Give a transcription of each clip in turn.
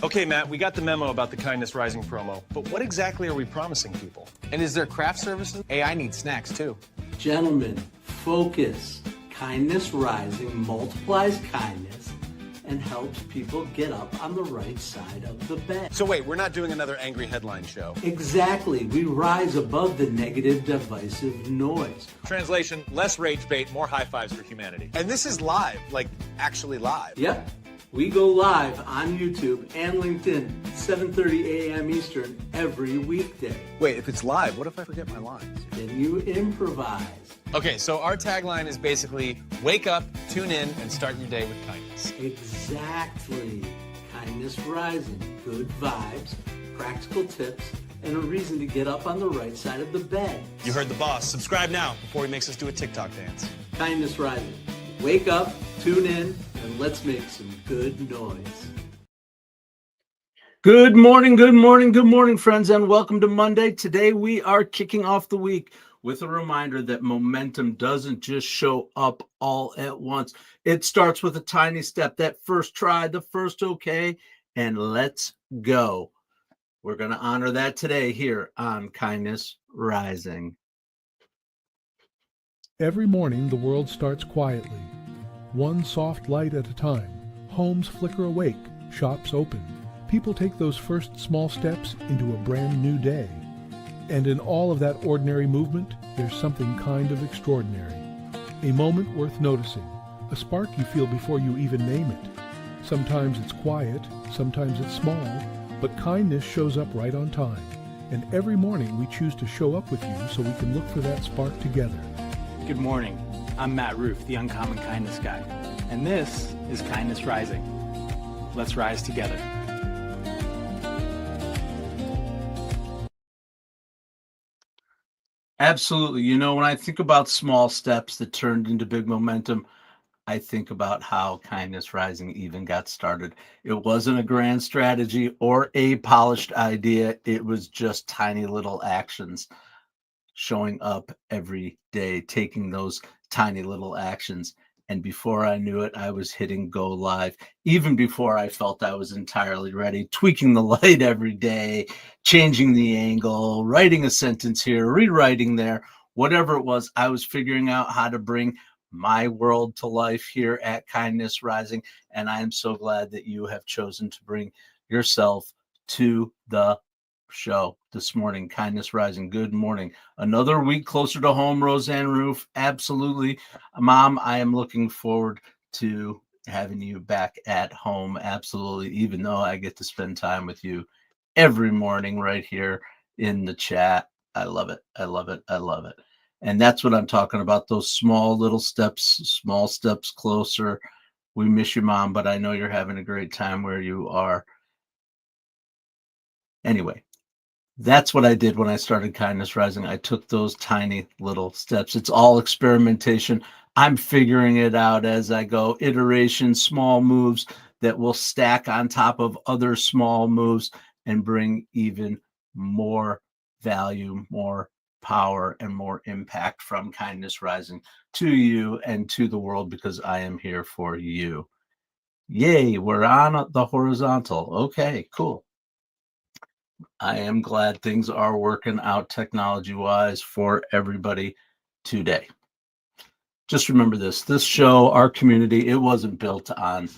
Okay, Matt, we got the memo about the Kindness Rising promo, but what exactly are we promising people? And is there craft services? Hey, I need snacks too. Gentlemen, focus. Kindness Rising multiplies kindness and helps people get up on the right side of the bed. So wait, we're not doing another angry headline show. Exactly. We rise above the negative, divisive noise. Translation, less rage bait, more high fives for humanity. And this is live, like actually live. Yep. We go live on YouTube and LinkedIn, 7:30 a.m. Eastern every weekday. Wait, if it's live, what if I forget my lines? Then you improvise. Okay, so our tagline is basically wake up, tune in, and start your day with kindness. Exactly. Kindness Rising. Good vibes, practical tips, and a reason to get up on the right side of the bed. You heard the boss. Subscribe now before he makes us do a TikTok dance. Kindness Rising. Wake up, tune in, and let's make some good noise. Good morning, good morning, good morning, friends, and welcome to Monday. Today we are kicking off the week with a reminder that momentum doesn't just show up all at once. It starts with a tiny step, that first try, the first okay, and let's go. We're going to honor that today here on Kindness Rising. Every morning, the world starts quietly. One soft light at a time. Homes flicker awake, shops open. People take those first small steps into a brand new day. And in all of that ordinary movement, there's something kind of extraordinary. A moment worth noticing. A spark you feel before you even name it. Sometimes it's quiet, sometimes it's small, but kindness shows up right on time. And every morning we choose to show up with you so we can look for that spark together. Good morning. I'm Matt Roof, the Uncommon Kindness Guy, and this is Kindness Rising. Let's rise together. Absolutely. You know, when I think about small steps that turned into big momentum, I think about how Kindness Rising even got started. It wasn't a grand strategy or a polished idea. It was just tiny little actions. Showing up every day, taking those tiny little actions. And before I knew it, I was hitting go live. Even before I felt I was entirely ready, tweaking the light every day, changing the angle, writing a sentence here, rewriting there, whatever it was, I was figuring out how to bring my world to life here at Kindness Rising. And I am so glad that you have chosen to bring yourself to the show this morning. Kindness Rising. Good morning. Another week closer to home, Roseanne Roof. Absolutely. Mom, I am looking forward to having you back at home. Absolutely. Even though I get to spend time with you every morning right here in the chat. I love it. I love it. I love it. And that's what I'm talking about. Those small little steps, small steps closer. We miss you, Mom, but I know you're having a great time where you are. Anyway, that's what I did when I started Kindness Rising. I took those tiny little steps. It's all experimentation. I'm figuring it out as I go. Iteration, small moves that will stack on top of other small moves and bring even more value, more power, and more impact from Kindness Rising to you and to the world, because I am here for you. Yay, we're on the horizontal. Okay, cool. I am glad things are working out technology-wise for everybody today. Just remember this show, our community, it wasn't built on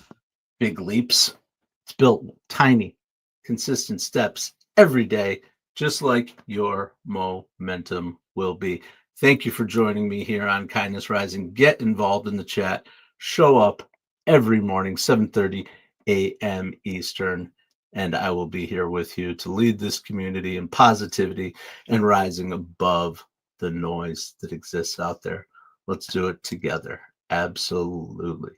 big leaps. It's built tiny, consistent steps every day, just like your momentum will be. Thank you for joining me here on Kindness Rising. Get involved in the chat. Show up every morning, 7:30 a.m. Eastern. And I will be here with you to lead this community in positivity and rising above the noise that exists out there. Let's do it together. Absolutely.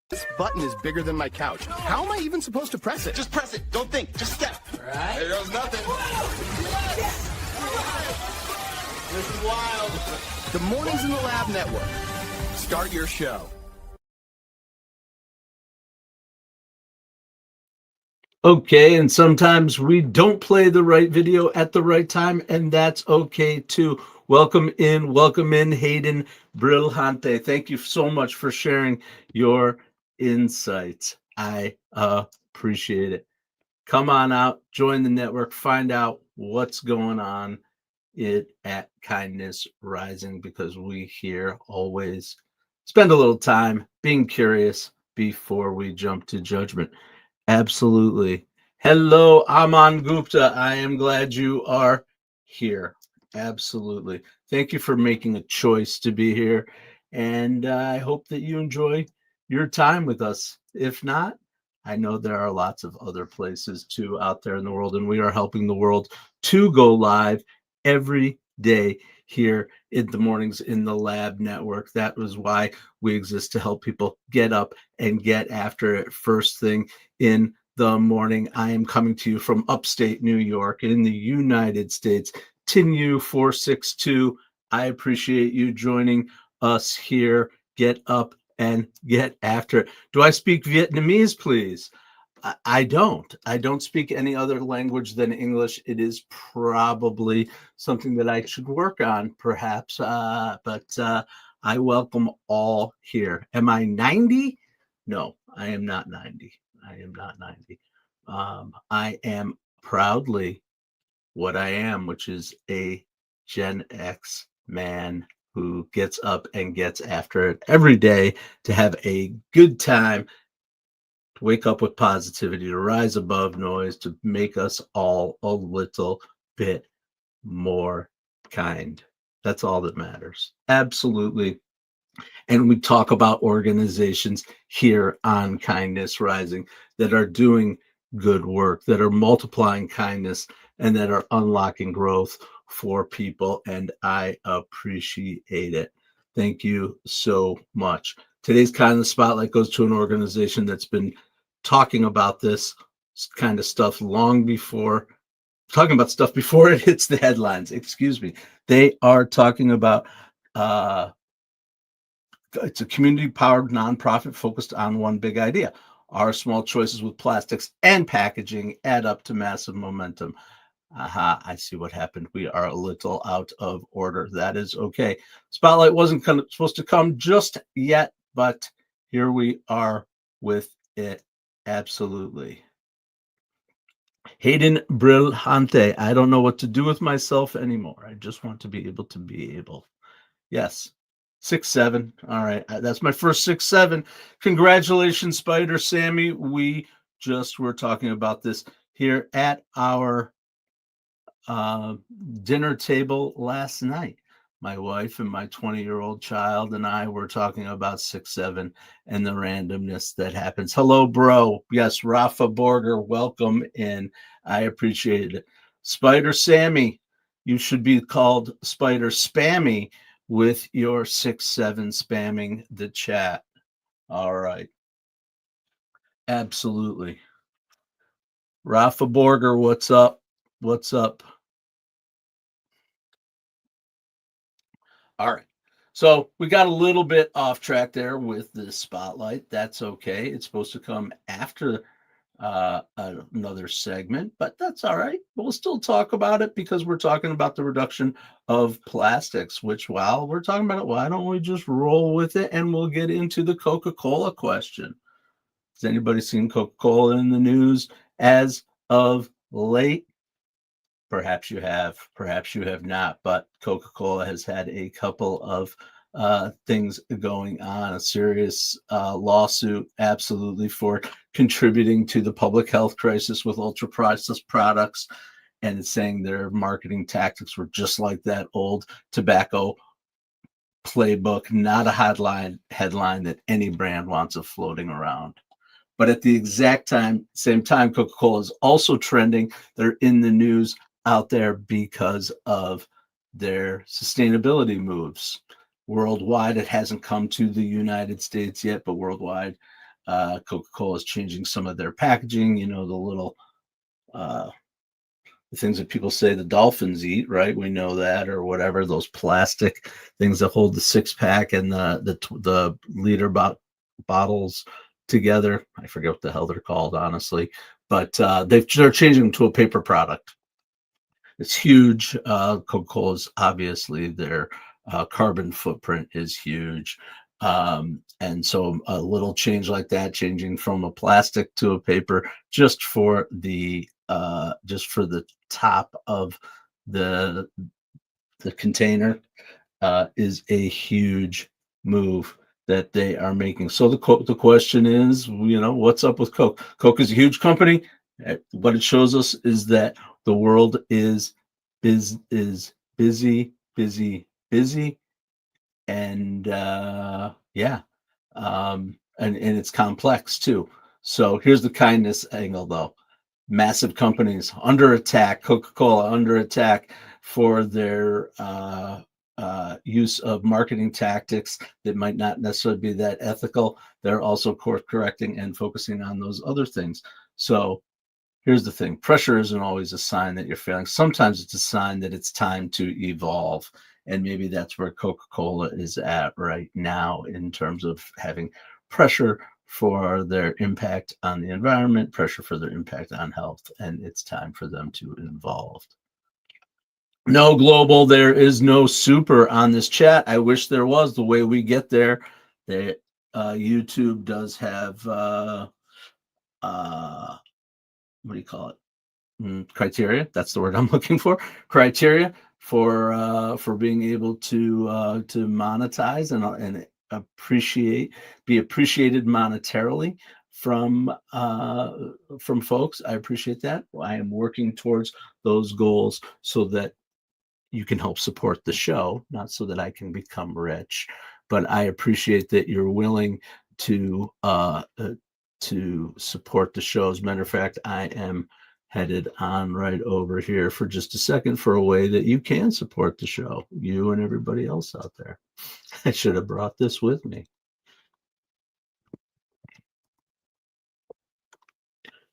This button is bigger than my couch. How am I even supposed to press it? Just press it. Don't think. Just step. Right. There goes nothing. This is wild. The Mornings in the Lab Network. Start your show. Okay, and sometimes we don't play the right video at the right time, and that's okay too. Welcome in, Hayden Brillante. Thank you so much for sharing your insights. I appreciate it. Come on out, join the network, find out what's going on at Kindness Rising, because we here always spend a little time being curious before we jump to judgment. Absolutely. Hello, Aman Gupta. I am glad you are here. Absolutely. Thank you for making a choice to be here. And I hope that you enjoy your time with us. If not, I know there are lots of other places too out there in the world, and we are helping the world to go live every day here in the mornings in the Lab Network. That was why we exist, to help people get up and get after it first thing in the morning. I am coming to you from upstate New York in the United States. Tinu 462. I appreciate you joining us here. Get up and get after it. Do I speak Vietnamese, please? I don't. I don't speak any other language than English. It is probably something that I should work on, perhaps. But I welcome all here. Am I 90? No, I am not 90. I am not 90. I am proudly what I am, which is a Gen X man who gets up and gets after it every day to have a good time, to wake up with positivity, to rise above noise, to make us all a little bit more kind. That's all that matters. Absolutely. And we talk about organizations here on Kindness Rising that are doing good work, that are multiplying kindness, and that are unlocking growth for people. And I appreciate it. Thank you so much. Today's Kindness Spotlight goes to an organization that's been talking about this kind of stuff long before, talking about stuff before it hits the headlines. Excuse me. They are talking about it's a community-powered nonprofit focused on one big idea. Our small choices with plastics and packaging add up to massive momentum. Aha, I see what happened. We are a little out of order. That is okay. Spotlight wasn't supposed to come just yet, but here we are with it. Absolutely. Hayden Brillante. I don't know what to do with myself anymore. I just want to be able. Yes. 6'7". All right. That's my first 6'7". Congratulations, Spider Sammy. We just were talking about this here at our dinner table last night. My wife and my 20-year-old child and I were talking about 6'7" and the randomness that happens. Hello, bro. Yes, Rafa Borger, welcome in. I appreciate it. Spider Sammy, you should be called Spider Spammy with your 6'7" spamming the chat. All right. Absolutely. Rafa Borger, what's up? What's up? All right. So we got a little bit off track there with the spotlight. That's okay. It's supposed to come after another segment, but that's all right. We'll still talk about it because we're talking about the reduction of plastics, which while we're talking about it, why don't we just roll with it and we'll get into the Coca-Cola question. Has anybody seen Coca-Cola in the news as of late? Perhaps you have, perhaps you have not, but Coca-Cola has had a couple of things going on, a serious lawsuit, absolutely, for contributing to the public health crisis with ultra-processed products, and it's saying their marketing tactics were just like that old tobacco playbook, not a headline that any brand wants of floating around. But at the exact same time, Coca-Cola is also trending. They're in the news out there because of their sustainability moves. Worldwide, it hasn't come to the United States yet, but worldwide, Coca-Cola is changing some of their packaging. You know, the little the things that people say the dolphins eat, right? We know that, or whatever, those plastic things that hold the 6-pack and the liter bottles together. I forget what the hell they're called, honestly, but they're changing them to a paper product. It's huge. Coca-Cola is obviously their carbon footprint is huge. And so a little change like that, changing from a plastic to a paper, just for the top of the container, is a huge move that they are making. So the question is, what's up with Coke? Coke is a huge company. What it shows us is that the world is busy, and yeah, and it's complex too. So here's the kindness angle, though. Massive companies under attack, Coca-Cola under attack for their use of marketing tactics that might not necessarily be that ethical. They're also course correcting and focusing on those other things. So here's the thing. Pressure isn't always a sign that you're failing. Sometimes it's a sign that it's time to evolve. And maybe that's where Coca-Cola is at right now in terms of having pressure for their impact on the environment, pressure for their impact on health, and it's time for them to evolve. No global, there is no super on this chat. I wish there was. The way we get there, YouTube does have what do you call it? Criteria. That's the word I'm looking for. Criteria for being able to monetize and be appreciated monetarily from folks. I appreciate that. I am working towards those goals so that you can help support the show, not so that I can become rich. But I appreciate that you're willing to support the show. As a matter of fact, I am headed on right over here for just a second for a way that you can support the show, you and everybody else out there. I should have brought this with me.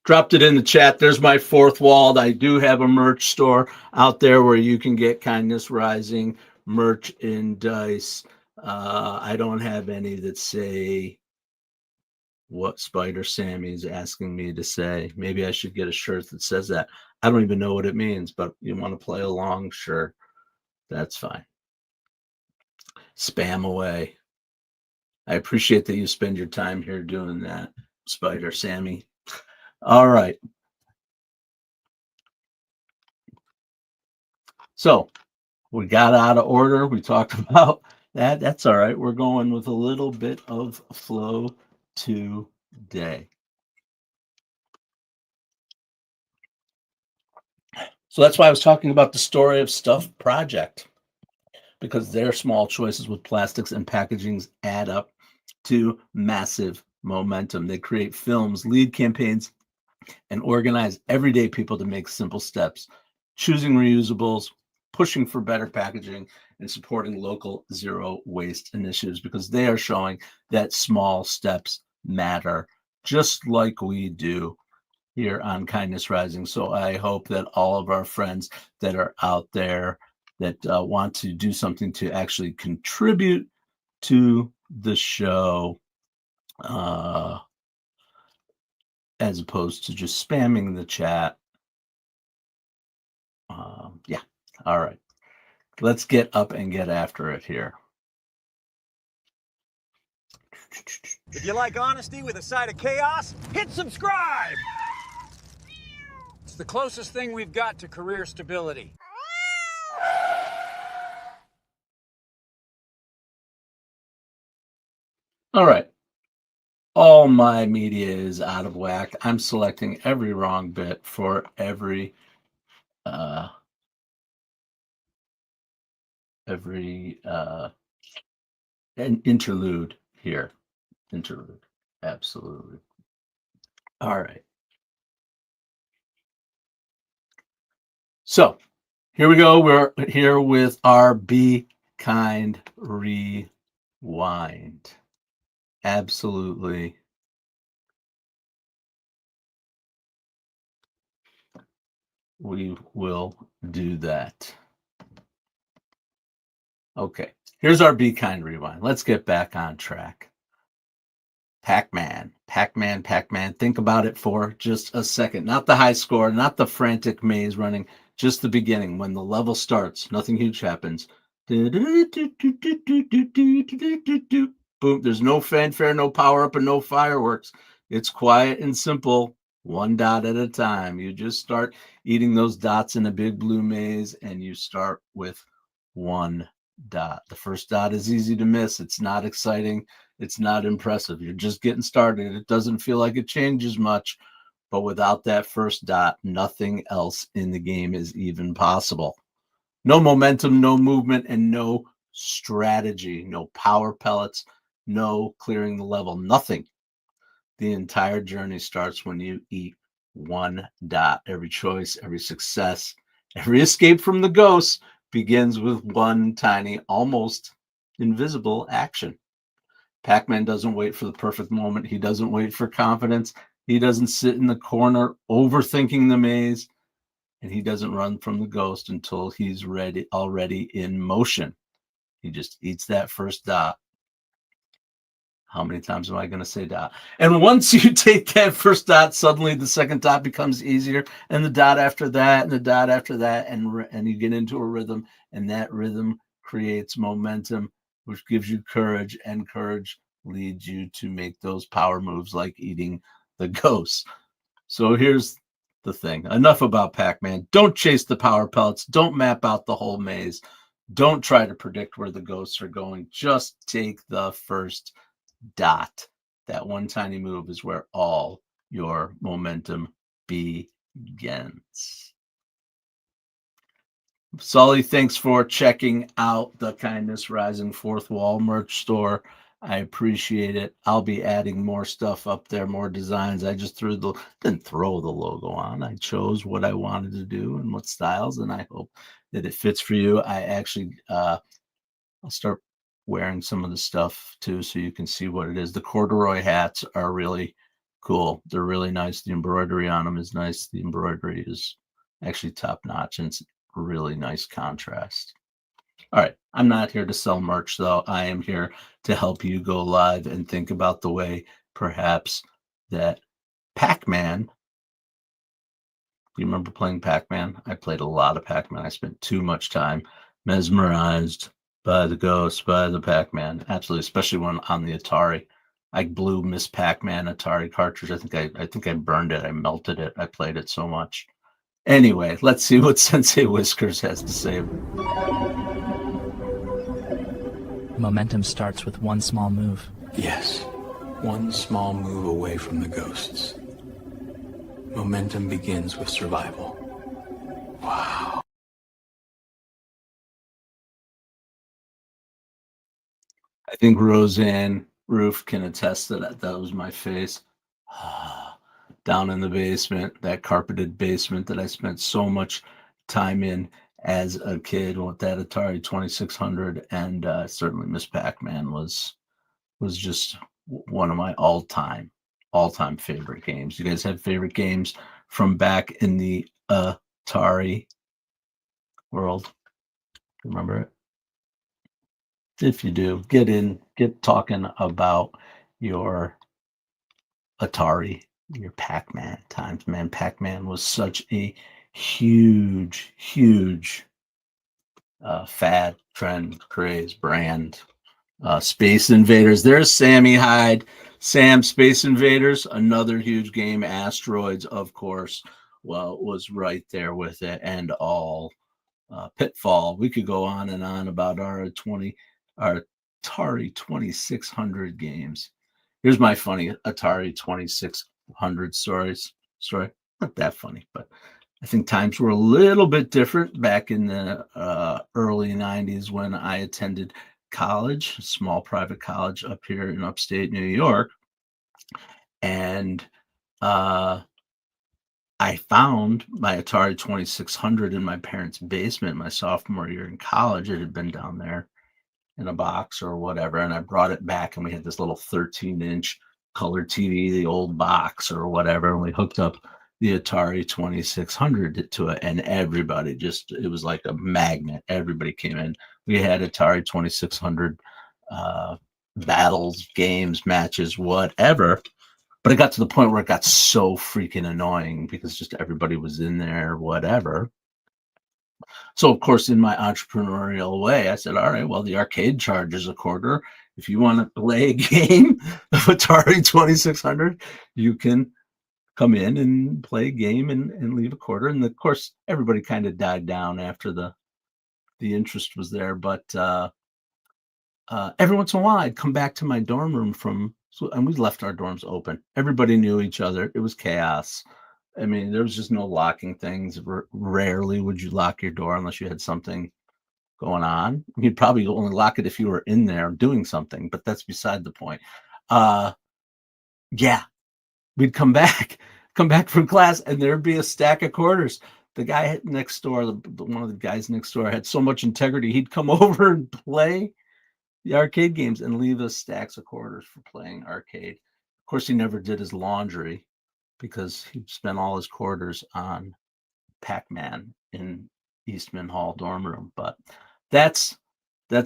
Dropped it in the chat. There's my fourth wall. I do have a merch store out there where you can get Kindness Rising merchandise. I don't have any that say what Spider Sammy's asking me to say. Maybe I should get a shirt that says that. I don't even know what it means, but you want to play along? Sure. That's fine. Spam away. I appreciate that you spend your time here doing that, Spider Sammy. All right. So we got out of order. We talked about that. That's all right. We're going with a little bit of flow today. So that's why I was talking about the Story of Stuff project, because their small choices with plastics and packagings add up to massive momentum. They create films, lead campaigns, and organize everyday people to make simple steps, choosing reusables, pushing for better packaging, and supporting local zero waste initiatives, because they are showing that small steps matter, just like we do here on Kindness Rising. So I hope that all of our friends that are out there that want to do something to actually contribute to the show, as opposed to just spamming the chat. Yeah. All right. Let's get up and get after it here. If you like honesty with a side of chaos, hit subscribe! It's the closest thing we've got to career stability. All right. All my media is out of whack. I'm selecting every wrong bit for every an interlude here. Interlude. Absolutely. All right. So here we go. We're here with our Be Kind Rewind. Absolutely. We will do that. Okay. Here's our Be Kind Rewind. Let's get back on track. Pac-Man. Think about it for just a second. Not the high score, not the frantic maze running, just the beginning. When the level starts, nothing huge happens. Boom. There's no fanfare, no power up, and no fireworks. It's quiet and simple, one dot at a time. You just start eating those dots in a big blue maze, and you start with one dot. The first dot is easy to miss. It's not exciting. It's not impressive. You're just getting started. It doesn't feel like it changes much, but without that first dot, nothing else in the game is even possible. No momentum, no movement, and no strategy, no power pellets, no clearing the level, nothing. The entire journey starts when you eat one dot. Every choice, every success, every escape from the ghosts begins with one tiny, almost invisible action. Pac-Man doesn't wait for the perfect moment. He doesn't wait for confidence. He doesn't sit in the corner overthinking the maze. And he doesn't run from the ghost until he's already in motion. He just eats that first dot. How many times am I going to say dot? And once you take that first dot, suddenly the second dot becomes easier, and the dot after that, and the dot after that, and you get into a rhythm, and that rhythm creates momentum, which gives you courage, and courage leads you to make those power moves like eating the ghosts. So here's the thing. Enough about Pac-Man. Don't chase the power pellets. Don't map out the whole maze. Don't try to predict where the ghosts are going. Just take the first dot. That one tiny move is where all your momentum begins. Sully, thanks for checking out the Kindness Rising Fourth Wall merch store. I appreciate it. I'll be adding more stuff up there, more designs. I just didn't throw the logo on. I chose what I wanted to do and what styles, and I hope that it fits for you. I actually, I'll start wearing some of the stuff too, so you can see what it is. The corduroy hats are really cool. They're really nice. The embroidery on them is nice. The embroidery is actually top notch, and it's really nice contrast. All right, I'm not here to sell merch, though. I am here to help you go live and think about the way perhaps that Pac-Man. Do you remember playing Pac-Man? I played a lot of Pac-Man. I spent too much time mesmerized by the ghosts, by the Pac-Man. Absolutely, especially when on the Atari. I blew Miss Pac-Man Atari cartridge. I think I burned it. I melted it. I played it so much. Anyway, let's see what Sensei Whiskers has to say. Momentum starts with one small move. Yes, one small move away from the ghosts. Momentum begins with survival. Wow. I think Roseanne Roof can attest to that. That was my face. Down in the basement, that carpeted basement that I spent so much time in as a kid with that Atari 2600, and certainly Miss Pac-Man was just one of my all-time favorite games. You guys have favorite games from back in the Atari world? Remember it? If you do, get talking about your Atari, your Pac-Man times. Man, Pac-Man was such a huge fad, trend, craze, brand. Space Invaders. There's Sammy Hyde. Sam, Space Invaders, another huge game. Asteroids, of course, well, was right there with it, and all. Pitfall. We could go on and on about our Atari 2600 games. Here's my funny Atari 2600 story. Not that funny, but I think times were a little bit different back in the early 90s when I attended college, a small private college up here in upstate New York. And I found my Atari 2600 in my parents' basement my sophomore year in college. It had been down there in a box or whatever, and I brought it back, and we had this little 13-inch color TV, the old box or whatever, and we hooked up the Atari 2600 to it, and everybody it was like a magnet. Everybody came in. We had Atari 2600 battles, games, matches, whatever. But it got to the point where it got so freaking annoying because just everybody was in there, whatever. So, of course, in my entrepreneurial way, I said, all right, well, the arcade charges $0.25. If you want to play a game of Atari 2600, you can come in and play a game and leave a quarter. And of course, everybody kind of died down after the interest was there. But every once in a while, I'd come back to my dorm room and we left our dorms open. Everybody knew each other. It was chaos. I mean, there was just no locking things. Rarely would you lock your door unless you had something going on. You'd probably only lock it if you were in there doing something, but that's beside the point. Yeah, we'd come back from class, and there'd be a stack of quarters. The guy next door, one of the guys next door, had so much integrity. He'd come over and play the arcade games and leave us stacks of quarters for playing arcade. Of course, he never did his laundry because he spent all his quarters on Pac-Man in Eastman Hall dorm room. But that's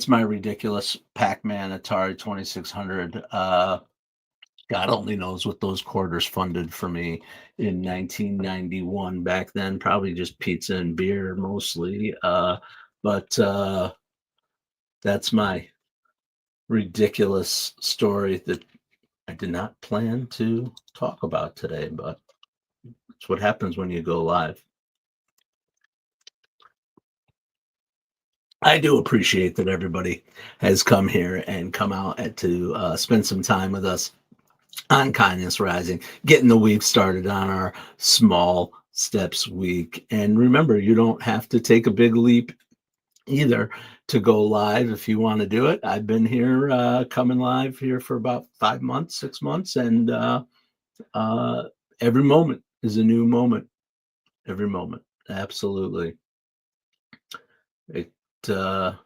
my ridiculous Pac-Man Atari 2600. God only knows what those quarters funded for me in 1991. Back then, probably just pizza and beer mostly. But that's my ridiculous story that I did not plan to talk about today, but it's what happens when you go live. I do appreciate that everybody has come here and come out to spend some time with us on Kindness Rising, getting the week started on our small steps week. And remember, you don't have to take a big leap either to go live if you want to do it. I've been here coming live here for about 5 months, 6 months, and every moment is a new moment. Every moment, absolutely. There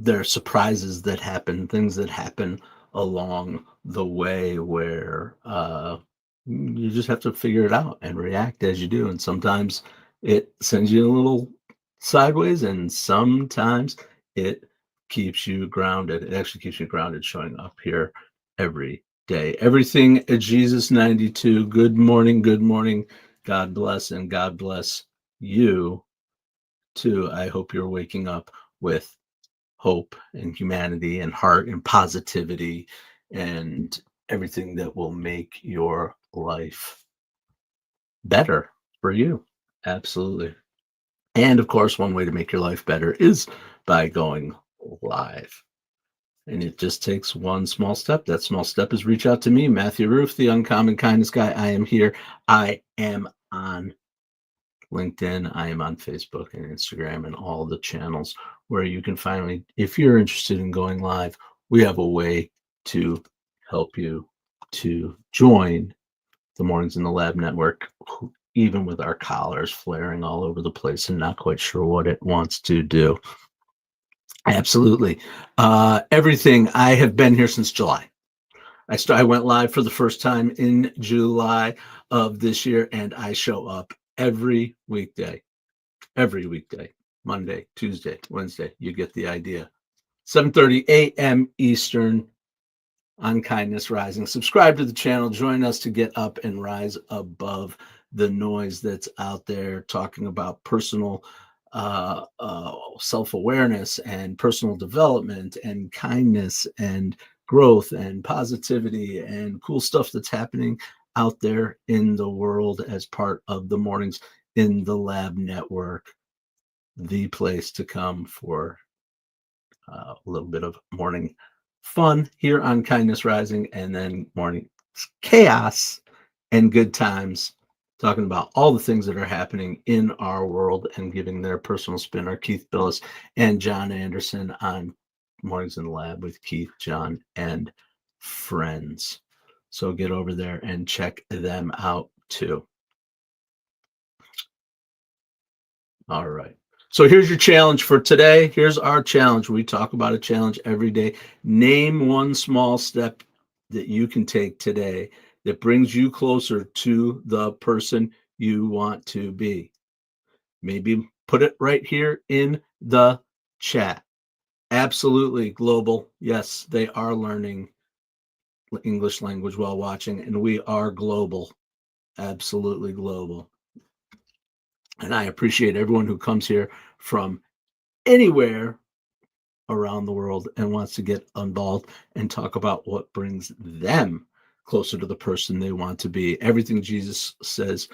are surprises that happen, things that happen along the way where you just have to figure it out and react as you do. And sometimes it sends you a little sideways, and sometimes it keeps you grounded. It actually keeps you grounded, showing up here every day. Everything at Jesus 92. Good morning. Good morning. God bless, and God bless you too. I hope you're waking up with hope and humanity and heart and positivity and everything that will make your life better for you. Absolutely. And of course, one way to make your life better is by going live. And it just takes one small step. That small step is reach out to me, Matthew Roof, the Uncommon Kindness Guy. I am here. I am on LinkedIn. I am on Facebook and Instagram and all the channels where you can find me. If you're interested in going live, we have a way to help you to join the Mornings in the Lab network, even with our collars flaring all over the place and not quite sure what it wants to do. Absolutely. Everything. I have been here since July. I went live for the first time in July of this year, and I show up every weekday, Monday, Tuesday, Wednesday. You get the idea. 7:30 a.m. Eastern on Kindness Rising. Subscribe to the channel. Join us to get up and rise above the noise that's out there, talking about personal self-awareness and personal development and kindness and growth and positivity and cool stuff that's happening out there in the world as part of the Mornings in the Lab network, the place to come for a little bit of morning fun here on Kindness Rising, and then morning chaos and good times, talking about all the things that are happening in our world and giving their personal spin are Keith Billis and John Anderson on Mornings in the Lab with Keith, John, and friends. So get over there and check them out too. All right. So here's your challenge for today. Here's our challenge. We talk about a challenge every day. Name one small step that you can take today that brings you closer to the person you want to be. Maybe put it right here in the chat. Absolutely global. Yes, they are learning English language while watching, and we are global. Absolutely global. And I appreciate everyone who comes here from anywhere around the world and wants to get involved and talk about what brings them closer to the person they want to be. Everything Jesus says,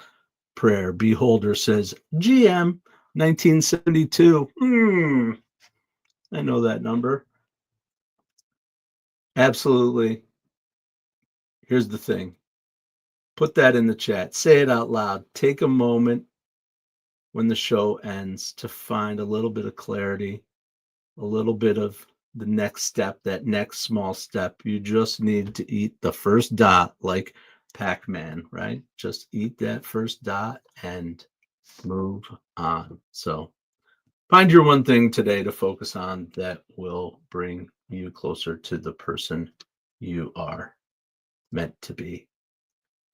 prayer. Beholder says, GM 1972. I know that number. Absolutely. Here's the thing. Put that in the chat. Say it out loud. Take a moment when the show ends to find a little bit of clarity, a little bit of the next step, that next small step. You just need to eat the first dot like Pac-Man, right? Just eat that first dot and move on. So find your one thing today to focus on that will bring you closer to the person you are meant to be.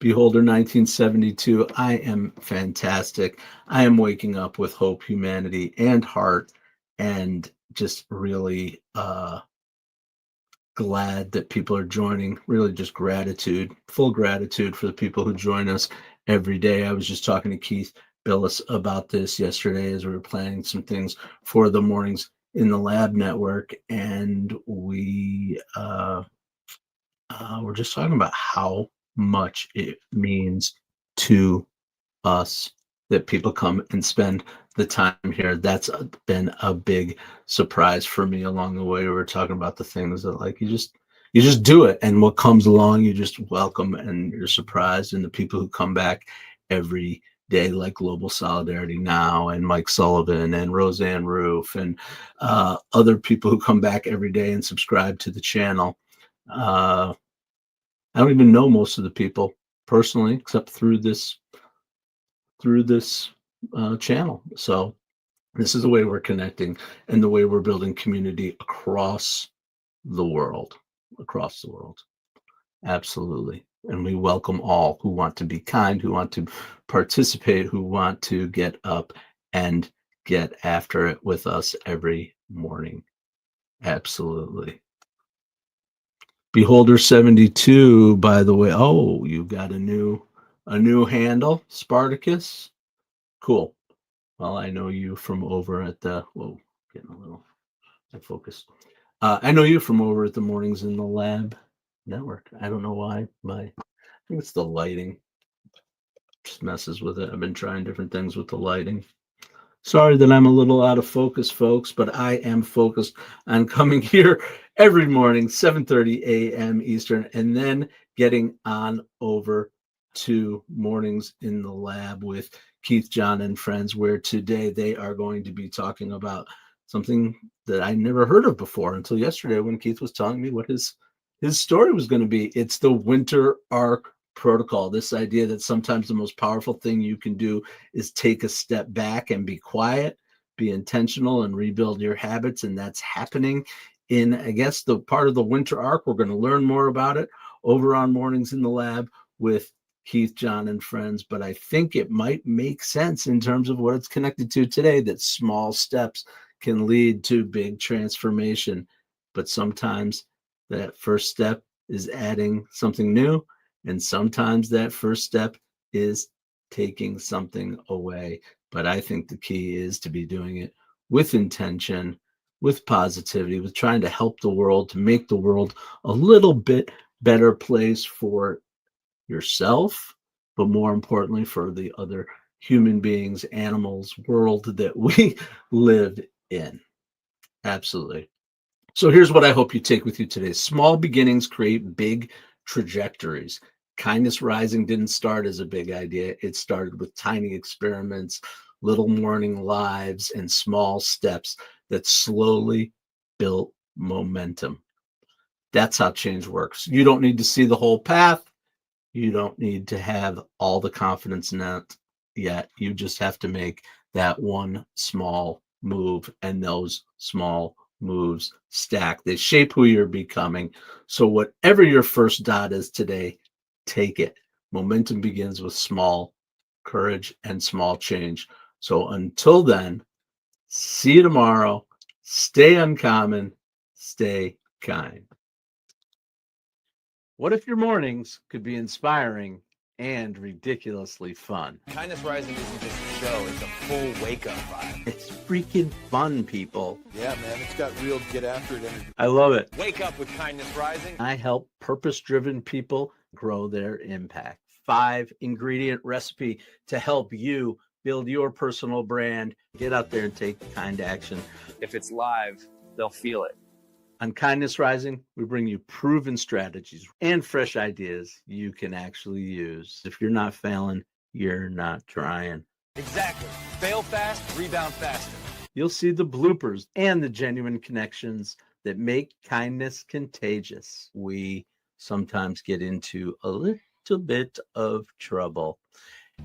Beholder 1972, I am fantastic. I am waking up with hope, humanity, and heart, and just really glad that people are joining. Really just gratitude, full gratitude for the people who join us every day. I was just talking to Keith Billis about this yesterday as we were planning some things for the Mornings in the Lab network, and we we're just talking about how much it means to us that people come and spend the time here. That's been a big surprise for me along the way. We were talking about the things that like you just do it, and what comes along you just welcome, and you're surprised. And the people who come back every day, like Global Solidarity Now and Mike Sullivan and Roseanne Roof and other people who come back every day and subscribe to the channel. I don't even know most of the people personally, except through this channel. So this is the way we're connecting and the way we're building community across the world. Absolutely. And we welcome all who want to be kind, who want to participate, who want to get up and get after it with us every morning. Absolutely. Beholder 72, by the way. Oh, you got a new handle, Spartacus. Cool. Well, I know you from over at the getting a little focused. I know you from over at the Mornings in the Lab network. I don't know why. I think it's the lighting. Just messes with it. I've been trying different things with the lighting. Sorry that I'm a little out of focus, folks, but I am focused on coming here every morning, 7:30 a.m. Eastern, and then getting on over to Mornings in the Lab with Keith, John, and friends, where today they are going to be talking about something that I never heard of before until yesterday when Keith was telling me what his story was going to be. It's the winter arc protocol, this idea that sometimes the most powerful thing you can do is take a step back and be quiet, be intentional, and rebuild your habits. And that's happening in, I guess, the part of the winter arc. We're going to learn more about it over on Mornings in the Lab with Keith, John, and friends. But I think it might make sense in terms of what it's connected to today, that small steps can lead to big transformation. But sometimes that first step is adding something new. And sometimes that first step is taking something away. But I think the key is to be doing it with intention, with positivity, with trying to help the world, to make the world a little bit better place for yourself, but more importantly for the other human beings, animals, world that we live in. Absolutely. So here's what I hope you take with you today. Small beginnings create big trajectories. Kindness Rising didn't start as a big idea. It started with tiny experiments, little morning lives, and small steps that slowly built momentum. That's how change works. You don't need to see the whole path. You don't need to have all the confidence in that yet. You just have to make that one small move, and those small moves stack. They shape who you're becoming. So whatever your first dot is today, take it. Momentum begins with small courage and small change. So until then, see you tomorrow. Stay uncommon. Stay kind. What if your mornings could be inspiring and ridiculously fun. Kindness Rising isn't just a show, it's a full wake-up vibe. It's freaking fun, people. Yeah, man, it's got real get after it energy. I love it. Wake up with Kindness Rising. I help purpose-driven people grow their impact. 5-ingredient recipe to help you build your personal brand. Get out there and take kind action. If it's live, they'll feel it. On Kindness Rising, we bring you proven strategies and fresh ideas you can actually use. If you're not failing, you're not trying. Exactly. Fail fast, rebound faster. You'll see the bloopers and the genuine connections that make kindness contagious. We sometimes get into a little bit of trouble.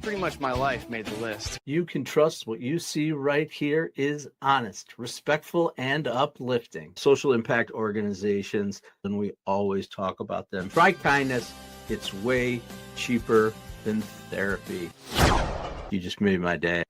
Pretty much my life made the list. You can trust what you see right here is honest, respectful, and uplifting. Social impact organizations, and we always talk about them. Try kindness. It's way cheaper than therapy. You just made my day.